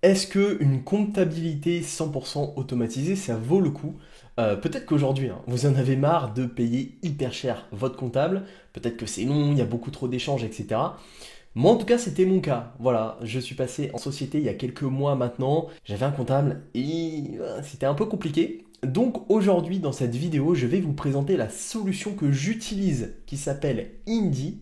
Est-ce qu'une comptabilité 100% automatisée, ça vaut le coup? Peut-être qu'aujourd'hui, hein, vous en avez marre de payer hyper cher votre comptable. Peut-être que c'est long, il y a beaucoup trop d'échanges, etc. Moi, en tout cas, c'était mon cas. Voilà, je suis passé en société il y a quelques mois maintenant. J'avais un comptable et c'était un peu compliqué. Donc aujourd'hui, dans cette vidéo, je vais vous présenter la solution que j'utilise qui s'appelle Indy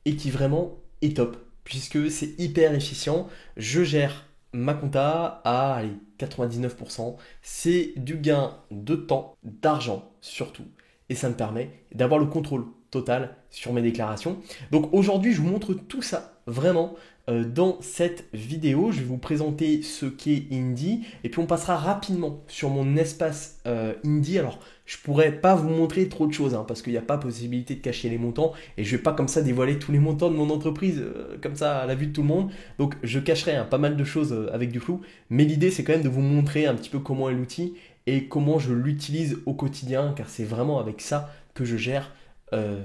et qui vraiment est top puisque c'est hyper efficient. Je gère ma compta à allez, 99%. C'est du gain de temps, d'argent surtout. Et ça me permet d'avoir le contrôle total sur mes déclarations. Donc aujourd'hui, je vous montre tout ça vraiment dans cette vidéo. Je vais vous présenter ce qu'est Indy et puis on passera rapidement sur mon espace Indy. Alors, je pourrais pas vous montrer trop de choses hein, parce qu'il n'y a pas possibilité de cacher les montants et je vais pas comme ça dévoiler tous les montants de mon entreprise comme ça à la vue de tout le monde. Donc je cacherai hein, pas mal de choses avec du flou, mais l'idée c'est quand même de vous montrer un petit peu comment est l'outil et comment je l'utilise au quotidien car c'est vraiment avec ça que je gère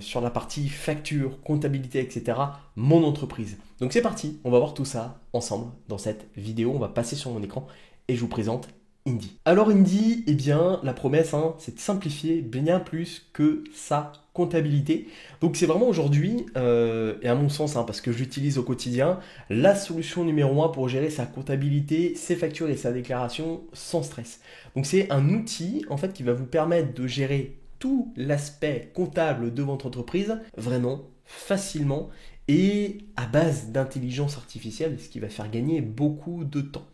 sur la partie facture, comptabilité, etc. mon entreprise. Donc c'est parti, on va voir tout ça ensemble dans cette vidéo. On va passer sur mon écran et je vous présente Indy. Alors Indy, eh bien la promesse, hein, c'est de simplifier bien plus que sa comptabilité. Donc c'est vraiment aujourd'hui, et à mon sens, hein, parce que j'utilise au quotidien, la solution numéro un pour gérer sa comptabilité, ses factures et sa déclaration sans stress. Donc c'est un outil en fait qui va vous permettre de gérer tout l'aspect comptable de votre entreprise vraiment facilement et à base d'intelligence artificielle, ce qui va faire gagner beaucoup de temps.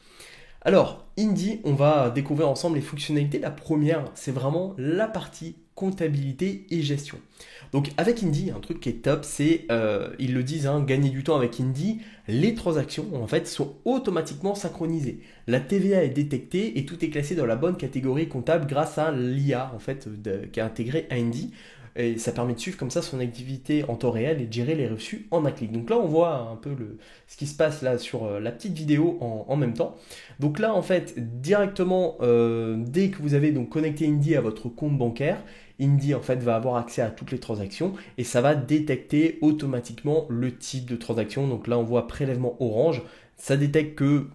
Alors, Indy, on va découvrir ensemble les fonctionnalités. La première, c'est vraiment la partie comptabilité et gestion. Donc avec Indy, un truc qui est top, c'est, ils le disent, hein, gagner du temps avec Indy, les transactions en fait sont automatiquement synchronisées. La TVA est détectée et tout est classé dans la bonne catégorie comptable grâce à l'IA en fait qui est intégrée à Indy. Et ça permet de suivre comme ça son activité en temps réel et de gérer les reçus en un clic. Donc là, on voit un peu ce qui se passe là sur la petite vidéo en même temps. Donc là, en fait, directement, dès que vous avez donc connecté Indy à votre compte bancaire, Indy en fait va avoir accès à toutes les transactions et ça va détecter automatiquement le type de transaction. Donc là, on voit prélèvement orange. Ça détecte que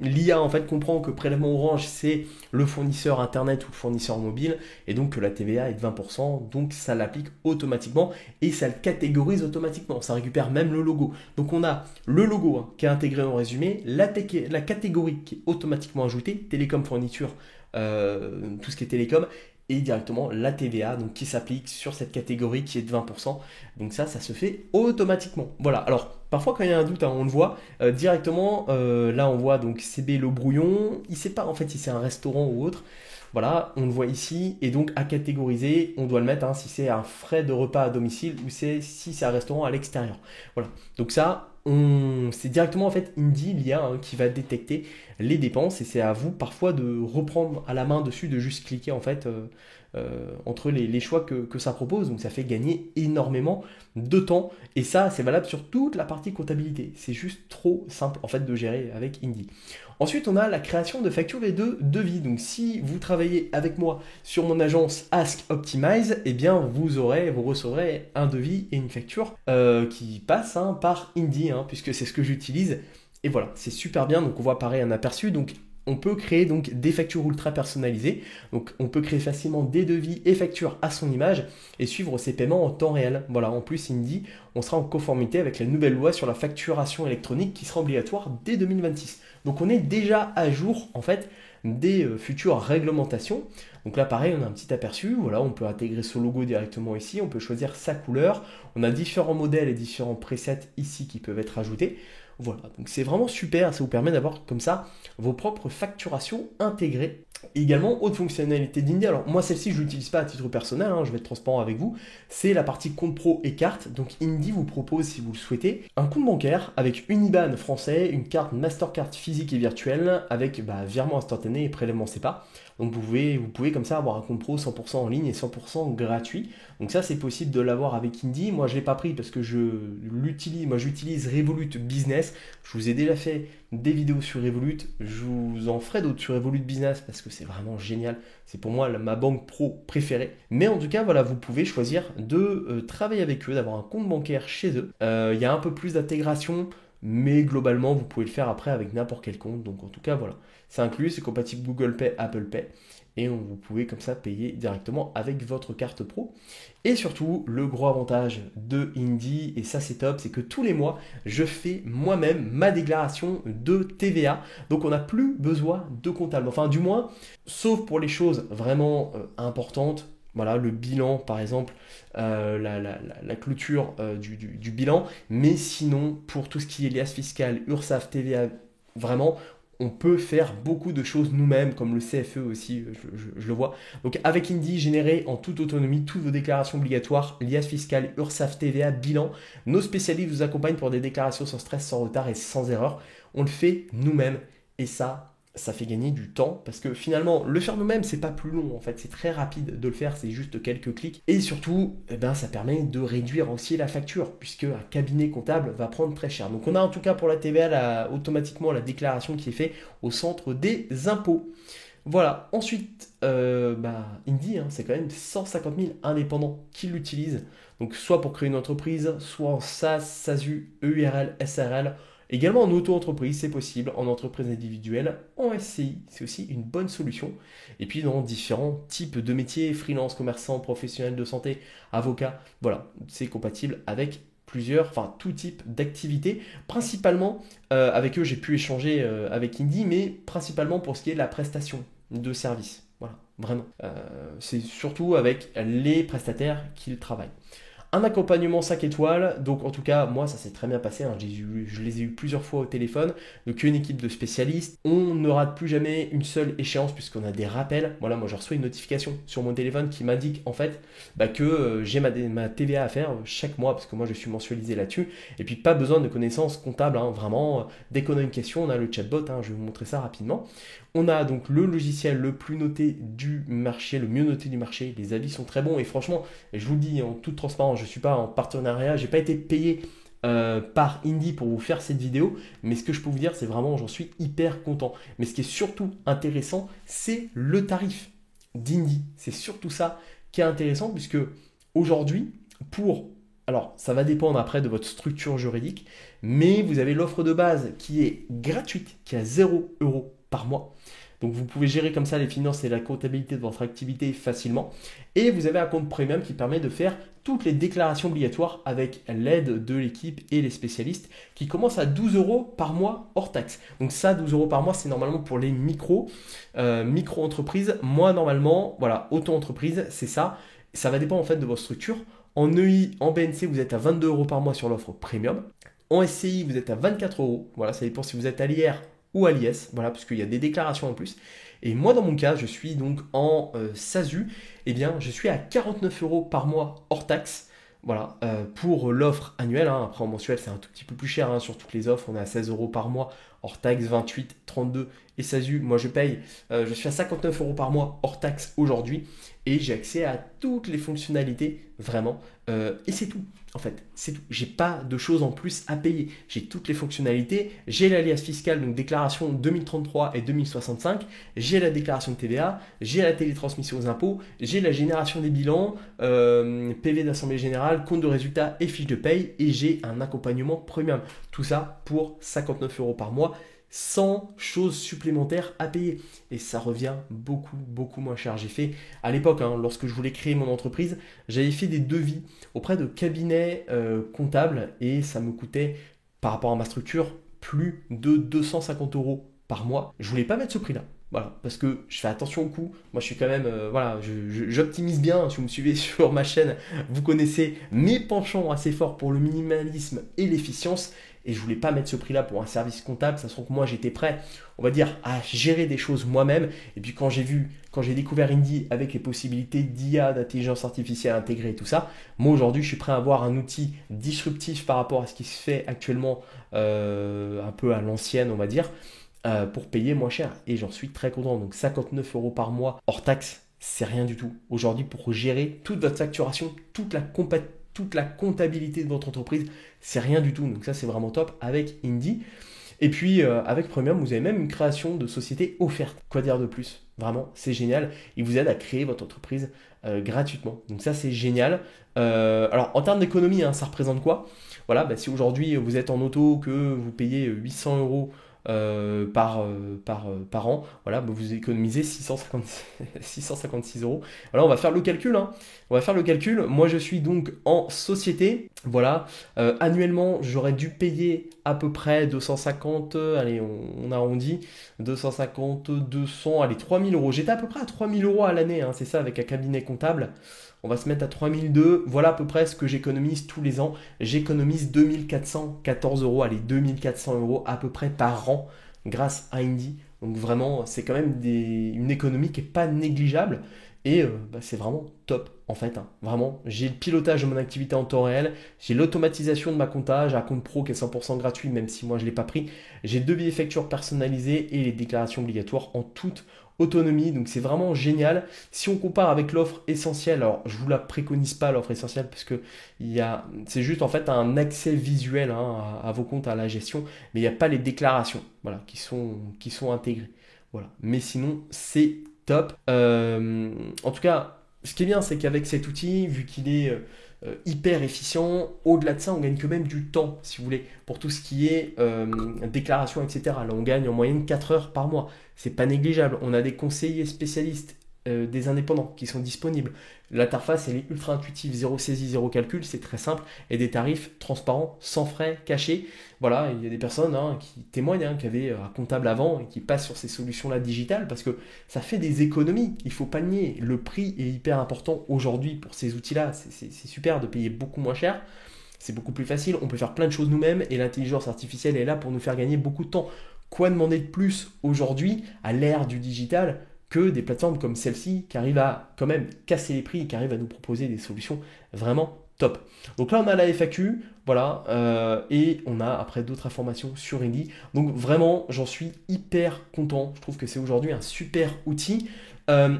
l'IA en fait comprend que prélèvement orange c'est le fournisseur internet ou le fournisseur mobile et donc que la TVA est de 20%, donc ça l'applique automatiquement et ça le catégorise automatiquement, ça récupère même le logo. Donc on a le logo hein, qui est intégré en résumé, la catégorie qui est automatiquement ajoutée, télécom fourniture, tout ce qui est télécom, et directement la TVA donc, qui s'applique sur cette catégorie qui est de 20%. Donc ça se fait automatiquement. Voilà, alors parfois quand il y a un doute, hein, on le voit directement, là on voit donc CB le brouillon, il ne sait pas en fait si c'est un restaurant ou autre. Voilà, on le voit ici, et donc à catégoriser, on doit le mettre hein, si c'est un frais de repas à domicile ou si c'est un restaurant à l'extérieur. Voilà, donc ça, c'est directement en fait Indy, l'IA, hein, qui va détecter les dépenses et c'est à vous parfois de reprendre à la main dessus, de juste cliquer en fait entre les choix que ça propose. Donc ça fait gagner énormément de temps et ça c'est valable sur toute la partie comptabilité. C'est juste trop simple en fait de gérer avec Indy. Ensuite, on a la création de factures et de devis. Donc, si vous travaillez avec moi sur mon agence Ask Optimize, eh bien, vous recevrez un devis et une facture qui passe hein, par Indy, hein, puisque c'est ce que j'utilise. Et voilà, c'est super bien. Donc, on voit pareil un aperçu. Donc, on peut créer donc des factures ultra personnalisées. Donc, on peut créer facilement des devis et factures à son image et suivre ses paiements en temps réel. Voilà, en plus, Indy, on sera en conformité avec la nouvelle loi sur la facturation électronique qui sera obligatoire dès 2026. Donc, on est déjà à jour en fait des futures réglementations. Donc là, pareil, on a un petit aperçu. Voilà, on peut intégrer ce logo directement ici. On peut choisir sa couleur. On a différents modèles et différents presets ici qui peuvent être ajoutés. Voilà, donc c'est vraiment super, ça vous permet d'avoir comme ça vos propres facturations intégrées. Et également, autre fonctionnalité d'Indy, alors moi celle-ci je ne l'utilise pas à titre personnel, hein, je vais être transparent avec vous, c'est la partie compte pro et carte. Donc Indy vous propose, si vous le souhaitez, un compte bancaire avec une IBAN français, une carte Mastercard physique et virtuelle, avec virement instantané et prélèvement SEPA. Donc vous pouvez comme ça avoir un compte pro 100% en ligne et 100% gratuit. Donc ça c'est possible de l'avoir avec Indy. Moi je ne l'ai pas pris parce que j'utilise Revolut Business. Je vous ai déjà fait des vidéos sur Revolut. Je vous en ferai d'autres sur Revolut Business parce que c'est vraiment génial. C'est pour moi ma banque pro préférée. Mais en tout cas voilà, vous pouvez choisir de travailler avec eux, d'avoir un compte bancaire chez eux. Il y a un peu plus d'intégration. mais globalement, vous pouvez le faire après avec n'importe quel compte. Donc en tout cas, voilà, c'est inclus, c'est compatible Google Pay, Apple Pay, et vous pouvez comme ça payer directement avec votre carte pro. Et surtout, le gros avantage de Indy, et ça c'est top, c'est que tous les mois, je fais moi-même ma déclaration de TVA. Donc on n'a plus besoin de comptable. Enfin, du moins, sauf pour les choses vraiment importantes. Voilà, le bilan, par exemple, la clôture du bilan. Mais sinon, pour tout ce qui est liasse fiscale, URSSAF, TVA, vraiment, on peut faire beaucoup de choses nous-mêmes, comme le CFE aussi, je le vois. Donc avec Indy, générez en toute autonomie toutes vos déclarations obligatoires, liasse fiscale, URSSAF, TVA, bilan. Nos spécialistes vous accompagnent pour des déclarations sans stress, sans retard et sans erreur. On le fait nous-mêmes et ça fait gagner du temps parce que finalement, le faire nous-mêmes, c'est pas plus long en fait, c'est très rapide de le faire, c'est juste quelques clics. Et surtout, ça permet de réduire aussi la facture puisque un cabinet comptable va prendre très cher. Donc on a en tout cas pour la TVA automatiquement la déclaration qui est faite au centre des impôts. Voilà, ensuite, Indy, c'est quand même 150 000 indépendants qui l'utilisent. Donc soit pour créer une entreprise, soit en SAS, SASU, EURL, SRL. Également en auto-entreprise, c'est possible, en entreprise individuelle, en SCI, c'est aussi une bonne solution. Et puis dans différents types de métiers, freelance, commerçant, professionnel de santé, avocat, voilà, c'est compatible avec tout type d'activités. Principalement, avec eux, j'ai pu échanger avec Indy, mais principalement pour ce qui est de la prestation de service. Voilà, vraiment. C'est surtout avec les prestataires qu'ils travaillent. Un accompagnement 5 étoiles, donc en tout cas, moi ça s'est très bien passé, je les ai eu plusieurs fois au téléphone, donc une équipe de spécialistes. On ne rate plus jamais une seule échéance puisqu'on a des rappels. Voilà, moi je reçois une notification sur mon téléphone qui m'indique en fait que j'ai ma TVA à faire chaque mois parce que moi je suis mensualisé là-dessus. Et puis pas besoin de connaissances comptables, vraiment, dès qu'on a une question, on a le chatbot, je vais vous montrer ça rapidement. On a donc le logiciel le plus noté du marché, le mieux noté du marché, les avis sont très bons et franchement, je vous le dis en toute transparence, je ne suis pas en partenariat, je n'ai pas été payé par Indy pour vous faire cette vidéo, mais ce que je peux vous dire, c'est vraiment, j'en suis hyper content. Mais ce qui est surtout intéressant, c'est le tarif d'Indy. C'est surtout ça qui est intéressant puisque aujourd'hui, alors ça va dépendre après de votre structure juridique, mais vous avez l'offre de base qui est gratuite, qui est à 0 € par mois. Donc vous pouvez gérer comme ça les finances et la comptabilité de votre activité facilement. Et vous avez un compte premium qui permet de faire toutes les déclarations obligatoires avec l'aide de l'équipe et les spécialistes qui commence à 12 € par mois hors taxe. Donc ça, 12 € par mois, c'est normalement pour les micro-entreprises. Moi, normalement, voilà, auto-entreprise, c'est ça. Ça va dépendre en fait de votre structure. En EI, en BNC, vous êtes à 22 € par mois sur l'offre premium. En SCI, vous êtes à 24 €. Voilà, ça dépend si vous êtes à l'IR ou à l'IS, voilà, parce qu'il y a des déclarations en plus. Et moi, dans mon cas, je suis donc en SASU, je suis à 49 € par mois hors taxe, voilà, pour l'offre annuelle. Après, en mensuel, c'est un tout petit peu plus cher, sur toutes les offres, on est à 16 € par mois, hors taxe, 28, 32 et SASU. Moi, je suis à 59 € par mois hors taxe aujourd'hui, et j'ai accès à toutes les fonctionnalités, vraiment, et c'est tout. En fait, c'est tout. J'ai pas de choses en plus à payer. J'ai toutes les fonctionnalités. J'ai l'alias fiscal, donc déclaration 2033 et 2065. J'ai la déclaration de TVA. J'ai la télétransmission aux impôts. J'ai la génération des bilans, PV d'assemblée générale, compte de résultats et fiche de paye. Et j'ai un accompagnement premium. Tout ça pour 59 € par mois, sans choses supplémentaires à payer. Et ça revient beaucoup, beaucoup moins cher. J'ai fait, à l'époque, lorsque je voulais créer mon entreprise, j'avais fait des devis auprès de cabinets comptables et ça me coûtait, par rapport à ma structure, plus de 250 € par mois. Je voulais pas mettre ce prix-là. Voilà, parce que je fais attention au coût. Moi, je suis quand même, j'optimise bien. Si vous me suivez sur ma chaîne, vous connaissez mes penchants assez forts pour le minimalisme et l'efficience. Et je voulais pas mettre ce prix-là pour un service comptable, sachant que moi j'étais prêt, on va dire, à gérer des choses moi-même. Et puis quand j'ai découvert Indy avec les possibilités d'IA, d'intelligence artificielle intégrée et tout ça, moi aujourd'hui je suis prêt à avoir un outil disruptif par rapport à ce qui se fait actuellement, un peu à l'ancienne, on va dire, pour payer moins cher. Et j'en suis très content. Donc 59 € par mois hors taxe, c'est rien du tout. Aujourd'hui, pour gérer toute votre facturation, toute la comptabilité de votre entreprise, c'est rien du tout. Donc ça, c'est vraiment top avec Indy. Et puis avec Premium, vous avez même une création de société offerte. Quoi dire de plus? Vraiment, c'est génial. Il vous aide à créer votre entreprise gratuitement. Donc ça, c'est génial. Alors en termes d'économie, hein, ça représente quoi? Voilà, bah, si aujourd'hui vous êtes en auto, que vous payez 800 euros par an, voilà, bah, vous économisez 656 euros. Voilà, on va faire le calcul, hein. On va faire le calcul. Moi, je suis donc en société. Voilà, annuellement, j'aurais dû payer à peu près 250, allez, on arrondit, 250, 200, allez, 3000 euros. J'étais à peu près à 3000 euros à l'année, hein, c'est ça, avec un cabinet comptable. On va se mettre à 3002. Voilà à peu près ce que j'économise tous les ans. J'économise 2414 euros, allez, 2400 euros à peu près par an grâce à Indie. Donc vraiment, c'est quand même une économie qui n'est pas négligeable. Et bah, c'est vraiment top en fait, hein. Vraiment, j'ai le pilotage de mon activité en temps réel, j'ai l'automatisation de ma compta, j'ai un compte pro qui est 100% gratuit même si moi je ne l'ai pas pris. J'ai deux billets factures personnalisés et les déclarations obligatoires en toute autonomie. Donc c'est vraiment génial. Si on compare avec l'offre essentielle, alors je vous la préconise pas l'offre essentielle parce que c'est juste en fait un accès visuel, hein, à vos comptes, à la gestion, mais il n'y a pas les déclarations, voilà, qui sont intégrées. Voilà. Mais sinon, c'est top. En tout cas, ce qui est bien, c'est qu'avec cet outil, vu qu'il est hyper efficient, au-delà de ça, on gagne quand même du temps, si vous voulez, pour tout ce qui est déclaration, etc. Là, on gagne en moyenne 4 heures par mois. C'est pas négligeable. On a des conseillers spécialistes, des indépendants qui sont disponibles. L'interface, elle est ultra intuitive, zéro saisie, zéro calcul, c'est très simple, et des tarifs transparents, sans frais, cachés. Voilà, il y a des personnes, hein, qui témoignent, hein, qui avaient un comptable avant et qui passent sur ces solutions-là digitales parce que ça fait des économies. Il faut pas le nier. Le prix est hyper important aujourd'hui pour ces outils-là. C'est super de payer beaucoup moins cher. C'est beaucoup plus facile. On peut faire plein de choses nous-mêmes et l'intelligence artificielle est là pour nous faire gagner beaucoup de temps. Quoi demander de plus aujourd'hui à l'ère du digital que des plateformes comme celle-ci qui arrivent à quand même casser les prix et qui arrivent à nous proposer des solutions vraiment top. Donc là, on a la FAQ, voilà, et on a après d'autres informations sur Indie. Donc vraiment, j'en suis hyper content. Je trouve que c'est aujourd'hui un super outil.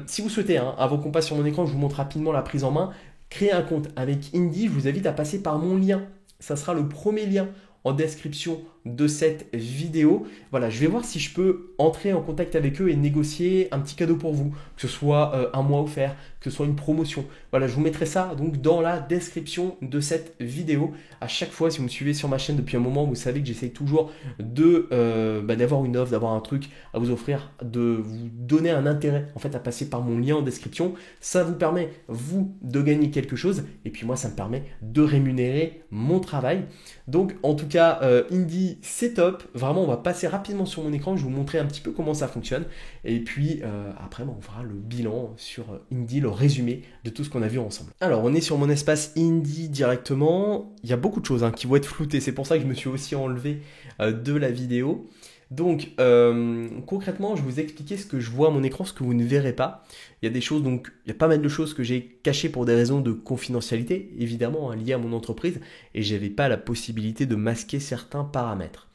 Si vous souhaitez, hein, avant qu'on passe sur mon écran, je vous montre rapidement la prise en main. Créer un compte avec Indie, je vous invite à passer par mon lien. Ça sera le premier lien en description de cette vidéo. Voilà, je vais voir si je peux entrer en contact avec eux et négocier un petit cadeau pour vous, que ce soit un mois offert, que ce soit une promotion. Voilà, je vous mettrai ça donc dans la description de cette vidéo. À chaque fois, si vous me suivez sur ma chaîne depuis un moment, vous savez que j'essaye toujours d'avoir une offre, d'avoir un truc à vous offrir, de vous donner un intérêt en fait à passer par mon lien en description. Ça vous permet, vous, de gagner quelque chose et puis moi, ça me permet de rémunérer mon travail. Donc, en tout cas, Indie, c'est top. Vraiment, on va passer rapidement sur mon écran. Je vais vous montrer un petit peu comment ça fonctionne. Et puis, après, on fera le bilan sur Indie, le résumé de tout ce qu'on a vu ensemble. Alors, on est sur mon espace Indie directement. Il y a beaucoup de choses, hein, qui vont être floutées. C'est pour ça que je me suis aussi enlevé de la vidéo. Donc, concrètement, je vais vous expliquer ce que je vois à mon écran, ce que vous ne verrez pas. Il y a des choses, donc, il y a pas mal de choses que j'ai cachées pour des raisons de confidentialité, évidemment, hein, liées à mon entreprise, et je n'avais pas la possibilité de masquer certains paramètres.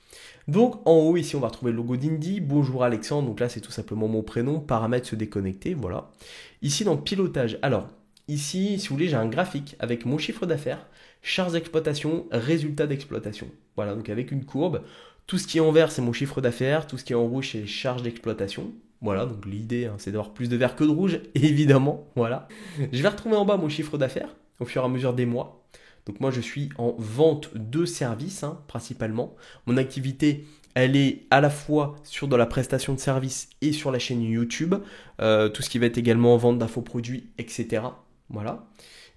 Donc, en haut, ici, on va retrouver le logo d'Indie. Bonjour Alexandre, donc là, c'est tout simplement mon prénom. Paramètres se déconnecter, voilà. Ici, dans pilotage, alors, ici, si vous voulez, j'ai un graphique avec mon chiffre d'affaires, charges d'exploitation, résultats d'exploitation. Voilà, donc avec une courbe. Tout ce qui est en vert, c'est mon chiffre d'affaires. Tout ce qui est en rouge, c'est les charges d'exploitation. Voilà, donc l'idée, hein, c'est d'avoir plus de vert que de rouge, évidemment. Voilà. Je vais retrouver en bas mon chiffre d'affaires au fur et à mesure des mois. Donc moi, je suis en vente de services, hein, principalement. Mon activité, elle est à la fois sur de la prestation de services et sur la chaîne YouTube. Tout ce qui va être également vente d'infoproduits, etc. Voilà.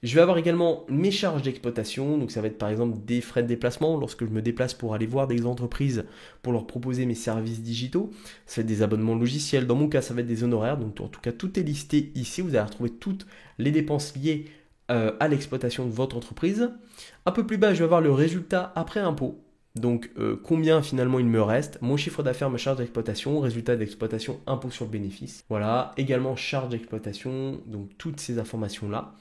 Je vais avoir également mes charges d'exploitation, donc ça va être par exemple des frais de déplacement lorsque je me déplace pour aller voir des entreprises pour leur proposer mes services digitaux. Ça va être des abonnements logiciels, dans mon cas ça va être des honoraires, donc en tout cas tout est listé ici, vous allez retrouver toutes les dépenses liées à l'exploitation de votre entreprise. Un peu plus bas, je vais avoir le résultat après impôt. Donc combien finalement il me reste, mon chiffre d'affaires, ma charge d'exploitation, résultat d'exploitation, impôt sur le bénéfice. Voilà, également charge d'exploitation, donc toutes ces informations-là.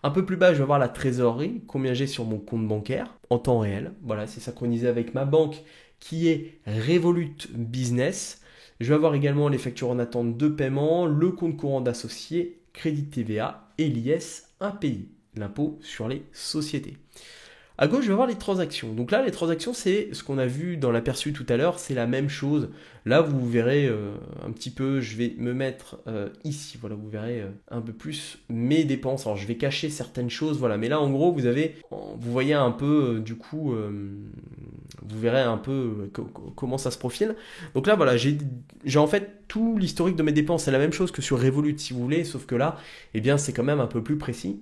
Un peu plus bas, je vais avoir la trésorerie, combien j'ai sur mon compte bancaire en temps réel. Voilà, c'est synchronisé avec ma banque qui est Revolut Business. Je vais avoir également les factures en attente de paiement, le compte courant d'associé, crédit TVA et l'IS impayé, l'impôt sur les sociétés. À gauche, je vais avoir les transactions. Donc là, les transactions, c'est ce qu'on a vu dans l'aperçu tout à l'heure, c'est la même chose. Là, vous verrez un petit peu, je vais me mettre ici, voilà, vous verrez un peu plus mes dépenses. Alors, je vais cacher certaines choses, voilà, mais là, en gros, vous voyez un peu, du coup, vous verrez un peu comment ça se profile. Donc là, voilà, j'ai en fait tout l'historique de mes dépenses. C'est la même chose que sur Revolut, si vous voulez, sauf que là, eh bien, c'est quand même un peu plus précis.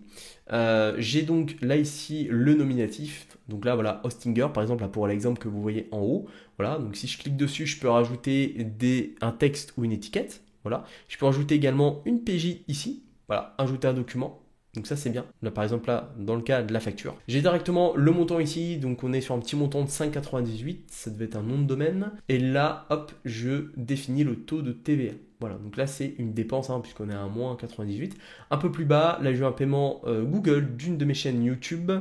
J'ai donc là ici le nominatif, donc là voilà Hostinger par exemple, là, pour l'exemple que vous voyez en haut, voilà, donc si je clique dessus je peux rajouter un texte ou une étiquette, voilà, je peux rajouter également une PJ ici, voilà, ajouter un document. Donc ça c'est bien. Là par exemple là dans le cas de la facture, j'ai directement le montant ici, donc on est sur un petit montant de 5,98, ça devait être un nom de domaine. Et là hop je définis le taux de TVA. Voilà, donc là c'est une dépense hein, puisqu'on est à moins 98. Un peu plus bas, là j'ai un paiement Google d'une de mes chaînes YouTube.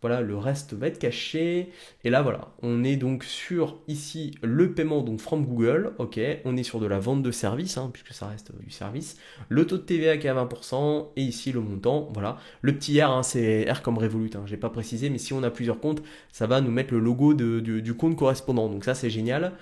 Voilà, le reste va être caché. Et là voilà, on est donc sur ici le paiement donc from Google. Ok, on est sur de la vente de service hein, puisque ça reste du service. Le taux de TVA qui est à 20% et ici le montant. Voilà, le petit R hein, c'est R comme Revolut. Hein, j'ai pas précisé, mais si on a plusieurs comptes, ça va nous mettre le logo du compte correspondant. Donc ça c'est génial.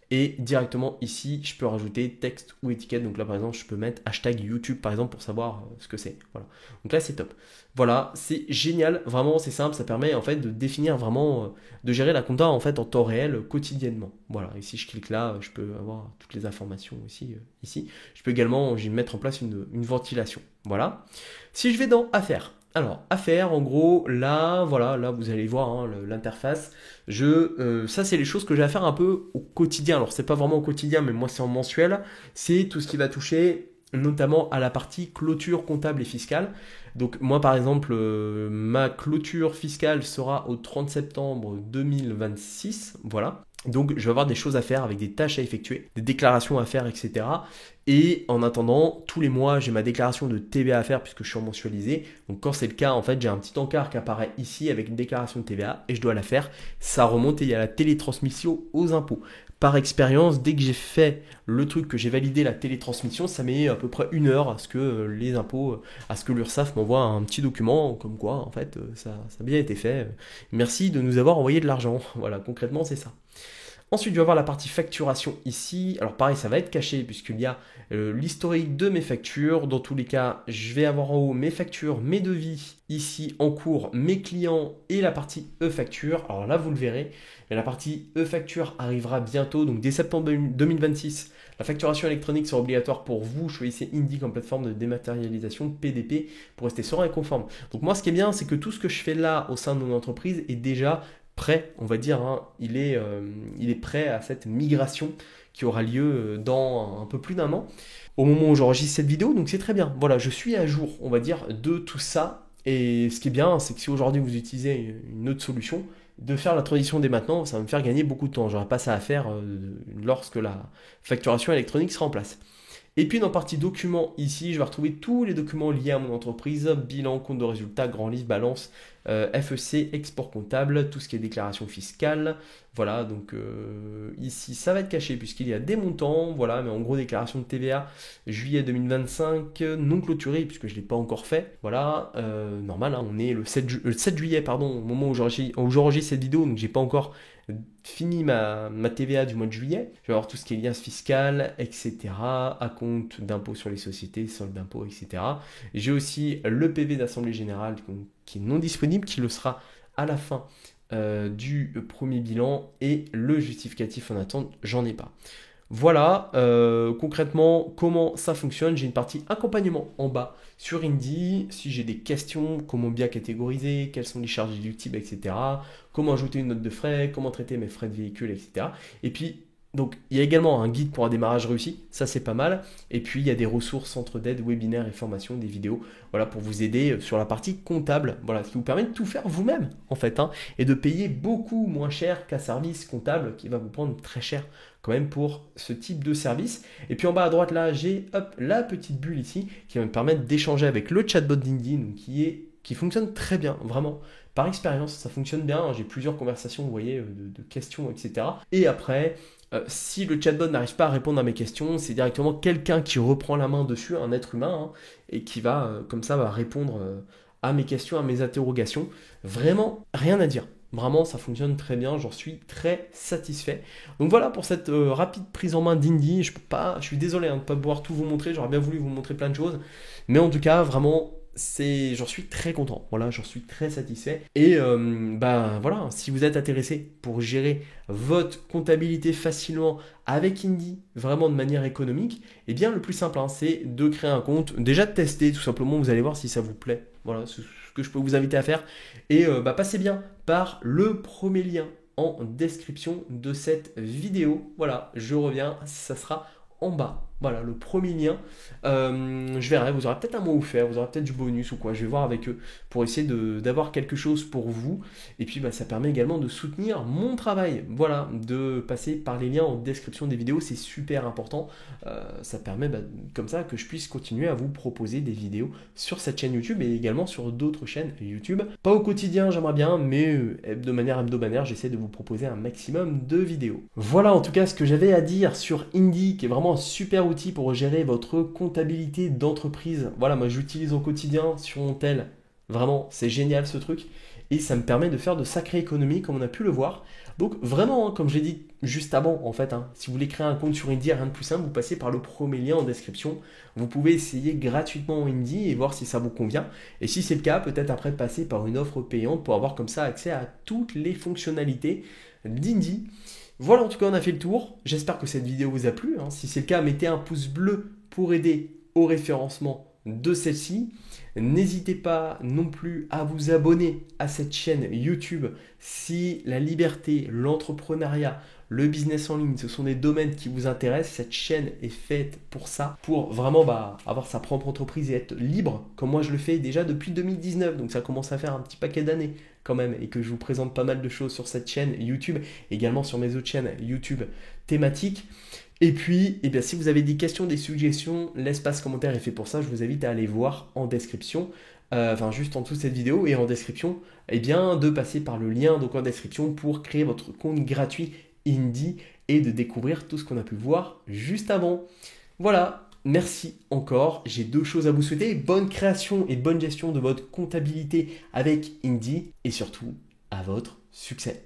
Et directement ici, je peux rajouter texte ou étiquette. Donc là, par exemple, je peux mettre hashtag YouTube, par exemple, pour savoir ce que c'est. Voilà. Donc là, c'est top. Voilà, c'est génial. Vraiment, c'est simple. Ça permet en fait de définir vraiment, de gérer la compta en fait en temps réel quotidiennement. Voilà. Et si je clique là, je peux avoir toutes les informations aussi ici. Je peux également mettre en place une ventilation. Voilà. Si je vais dans Affaires. Alors, affaires, en gros, là, voilà, là, vous allez voir hein, l'interface. Ça, c'est les choses que j'ai à faire un peu au quotidien. Alors, c'est pas vraiment au quotidien, mais moi, c'est en mensuel. C'est tout ce qui va toucher notamment à la partie clôture comptable et fiscale. Donc, moi, par exemple, ma clôture fiscale sera au 30 septembre 2026. Voilà. Donc, je vais avoir des choses à faire avec des tâches à effectuer, des déclarations à faire, etc. Et en attendant, tous les mois, j'ai ma déclaration de TVA à faire puisque je suis en mensualisé. Donc quand c'est le cas, en fait, j'ai un petit encart qui apparaît ici avec une déclaration de TVA et je dois la faire. Ça remonte et il y a la télétransmission aux impôts. Par expérience, dès que j'ai fait le truc, que j'ai validé la télétransmission, ça met à peu près 1 heure à ce que les impôts, à ce que l'URSSAF m'envoie un petit document comme quoi, en fait, ça a bien été fait. Merci de nous avoir envoyé de l'argent. Voilà, concrètement, c'est ça. Ensuite, je vais avoir la partie facturation ici. Alors pareil, ça va être caché puisqu'il y a l'historique de mes factures. Dans tous les cas, je vais avoir en haut mes factures, mes devis, ici en cours, mes clients et la partie e-facture. Alors là, vous le verrez, mais la partie e-facture arrivera bientôt, donc dès septembre 2026. La facturation électronique sera obligatoire pour vous. Choisissez Indie comme plateforme de dématérialisation PDP pour rester serein et conforme. Donc moi, ce qui est bien, c'est que tout ce que je fais là au sein de mon entreprise est déjà prêt, on va dire, hein, il est prêt à cette migration qui aura lieu dans un peu plus d'1 an, au moment où j'enregistre cette vidéo, donc c'est très bien. Voilà, je suis à jour, on va dire, de tout ça, et ce qui est bien, c'est que si aujourd'hui vous utilisez une autre solution, de faire la transition dès maintenant, ça va me faire gagner beaucoup de temps. J'aurai pas ça à faire lorsque la facturation électronique sera en place. Et puis dans partie documents, ici, je vais retrouver tous les documents liés à mon entreprise, bilan, compte de résultats, grand livre, balance, FEC, export comptable, tout ce qui est déclaration fiscale. Voilà, donc ici, ça va être caché puisqu'il y a des montants, voilà, mais en gros, déclaration de TVA, juillet 2025, non clôturée puisque je ne l'ai pas encore fait. Voilà, normal, hein, on est le 7 juillet, pardon, au moment où j'enregistre cette vidéo, donc j'ai pas encore fini ma TVA du mois de juillet. Je vais avoir tout ce qui est liasse fiscale, etc. Acompte d'impôt sur les sociétés, solde d'impôt, etc. J'ai aussi le PV d'Assemblée Générale qui est non disponible, qui le sera à la fin du premier bilan et le justificatif en attente, j'en ai pas. Voilà, concrètement, comment ça fonctionne. J'ai une partie accompagnement en bas sur Indie. Si j'ai des questions, comment bien catégoriser, quelles sont les charges déductibles, etc. Comment ajouter une note de frais, comment traiter mes frais de véhicule, etc. Et puis, donc, il y a également un guide pour un démarrage réussi. Ça, c'est pas mal. Et puis, il y a des ressources, centres d'aide, webinaires et formations, des vidéos, voilà, pour vous aider sur la partie comptable. Voilà, ce qui vous permet de tout faire vous-même, en fait, hein, et de payer beaucoup moins cher qu'un service comptable qui va vous prendre très cher quand même pour ce type de service. Et puis en bas à droite là, j'ai la petite bulle ici qui va me permettre d'échanger avec le chatbot d'Indie, qui fonctionne très bien, vraiment. Par expérience, ça fonctionne bien. J'ai plusieurs conversations, vous voyez, de questions, etc. Et après, si le chatbot n'arrive pas à répondre à mes questions, c'est directement quelqu'un qui reprend la main dessus, un être humain, hein, et qui va, comme ça, va répondre à mes questions, à mes interrogations. Vraiment, rien à dire. Vraiment, ça fonctionne très bien, j'en suis très satisfait. Donc voilà pour cette rapide prise en main d'Indie. Je peux pas, je suis désolé hein, de ne pas pouvoir tout vous montrer, j'aurais bien voulu vous montrer plein de choses. Mais en tout cas, vraiment, j'en suis très content. Voilà, j'en suis très satisfait. Et bah voilà, si vous êtes intéressé pour gérer votre comptabilité facilement avec Indie, vraiment de manière économique, eh bien le plus simple, hein, c'est de créer un compte, déjà de tester tout simplement, vous allez voir si ça vous plaît. Voilà, c'est ce que je peux vous inviter à faire. Et bah, passez bien par le premier lien en description de cette vidéo. Voilà, je reviens, ça sera en bas. Voilà, le premier lien. Je verrai, vous aurez peut-être un mot offert, vous aurez peut-être du bonus ou quoi. Je vais voir avec eux pour essayer d'avoir quelque chose pour vous. Et puis, bah, ça permet également de soutenir mon travail. Voilà, de passer par les liens en description des vidéos, c'est super important. Ça permet bah, comme ça que je puisse continuer à vous proposer des vidéos sur cette chaîne YouTube et également sur d'autres chaînes YouTube. Pas au quotidien, j'aimerais bien, mais de manière hebdomadaire, j'essaie de vous proposer un maximum de vidéos. Voilà en tout cas ce que j'avais à dire sur Indie, qui est vraiment un super outil pour gérer votre comptabilité d'entreprise. Voilà, moi j'utilise au quotidien sur mon tel. Vraiment, c'est génial ce truc. Et ça me permet de faire de sacrées économies, comme on a pu le voir. Donc vraiment, hein, comme j'ai dit juste avant, en fait, hein, si vous voulez créer un compte sur Indie, rien de plus simple, vous passez par le premier lien en description. Vous pouvez essayer gratuitement Indie et voir si ça vous convient. Et si c'est le cas, peut-être après passer par une offre payante pour avoir comme ça accès à toutes les fonctionnalités d'Indie. Voilà, en tout cas, on a fait le tour. J'espère que cette vidéo vous a plu, hein. Si c'est le cas, mettez un pouce bleu pour aider au référencement de celle-ci. N'hésitez pas non plus à vous abonner à cette chaîne YouTube si la liberté, l'entrepreneuriat, le business en ligne, ce sont des domaines qui vous intéressent. Cette chaîne est faite pour ça, pour vraiment avoir sa propre entreprise et être libre, comme moi je le fais déjà depuis 2019. Donc ça commence à faire un petit paquet d'années quand même et que je vous présente pas mal de choses sur cette chaîne YouTube, également sur mes autres chaînes YouTube thématiques. Et puis, eh bien, si vous avez des questions, des suggestions, l'espace commentaire est fait pour ça. Je vous invite à aller voir en description, enfin juste en dessous de cette vidéo et en description, eh bien, de passer par le lien donc en description pour créer votre compte gratuit Indie et de découvrir tout ce qu'on a pu voir juste avant. Voilà, merci encore. J'ai deux choses à vous souhaiter. Bonne création et bonne gestion de votre comptabilité avec Indie et surtout à votre succès.